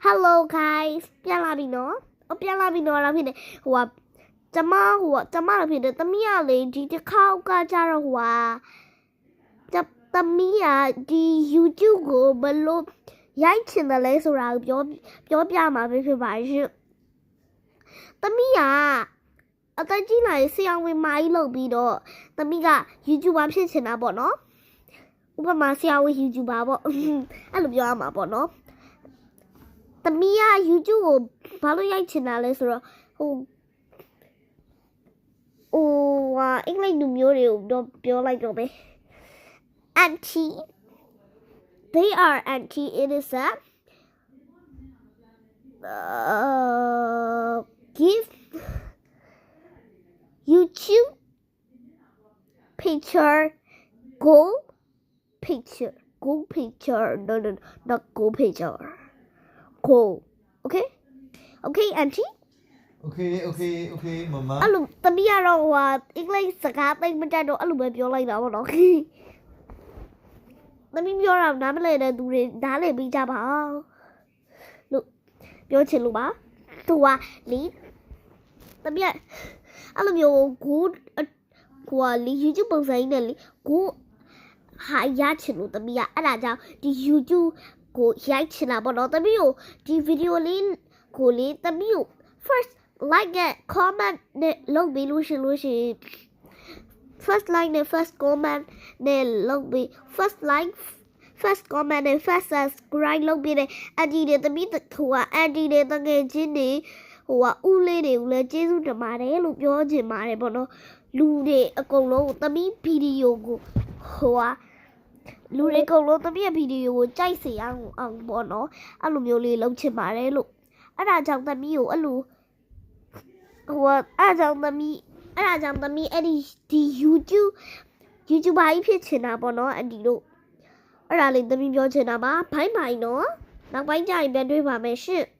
Hello guys ပြန်လာပြီနော်ပြန်လာပြီနော်လာဖြစ်တယ်ကျမလာဖြစ်တယ်သမီးကလေဒီတစ်ခေါက်ကကြတော့သမီးကဒီ YouTube ကိုဘယ်လိုရိုက်ချင်တယ်လဲဆိုတာကိုပြောပြမှာဖြစ်ပါရှင်သမီးကအတကြီးလာဆရာဝန်မကြီးလုပ်ပြီးတော့သမီးက YouTuber ဖြစ်ချင်တာပေါ့နော်ဥပမာဆရာဝန် YouTuber ပေါ့အဲ့လိုပြောရမှာပေါ့နော်သမီးက YouTube ကိုဘာလို့ရိုက်ချင်တာလဲဆိုတော့အင်္ဂလိပ်လူမျိုးတွေကိုပြောလိုက်တော့ပဲ Auntie they are auntie it is a give YouTube picture go picture no not go picture go okay auntie okay mama အဲ့လိုတမီးကတော့အင်္ဂလိပ်စကားသိမတတ်တော့အဲ့လိုပဲပြောလိုက်တာပေါ့နော်သမီးပြောတာနားမလည်တဲ့သူတွေနားလည်ပြီးကြပါလို့ပြောချင်လို့ပါသူကလေသမီးအဲ့လိုမျိုးကိုလေ YouTube ပုံစံကြီးနဲ့လေကိုဟာရချင်လို့သမီးကအဲ့ဒါကြောင့်ဒီ YouTube ကိုရိုက်ချင်တာပေါ့နော်သမီးကိုဒီဗီဒီယိုလေးကိုလေသမီးကို first like and comment နဲ့လုပ်ပြီးလို့ရှိရင် first like နဲ့ first comment နဲ့လုပ်ပြီး first like first comment နဲ့ first subscribe လုပ်ပြီးတဲ့အန်တီတွေသမီးအန်တီတွေတကယ်ချင်းတွေဦးလေးတွေကိုလည်းကျေးဇူးတင်ပါတယ်လို့ပြောချင်ပါတယ်ပေါ့နော်လူတွေအကုန်လုံးသမီးဗီဒီယိုကိုလူတွေအကုန်လုံးသမီးရဲ့ဗီဒီယိုကိုကြိုက်စေအောင်ပေါ့နော်အဲ့လိုမျိုးလေးလုပ်ချင်ပါတယ်လို့အဲ့ဒါကြောင့်သမီးကိုအဲ့လိုအဲ့ဒါကြောင့်သမီးအဲ့ဒီ YouTuber ကြီးဖြစ်ချင်တာပေါ့နော်အန်တီတို့အဲ့ဒါလေးသမီးပြောချင်တာပါဘိုင်းနော်နောက်ပိုင်းကျရင်ပြန်တွေ့ပါမယ်ရှင့်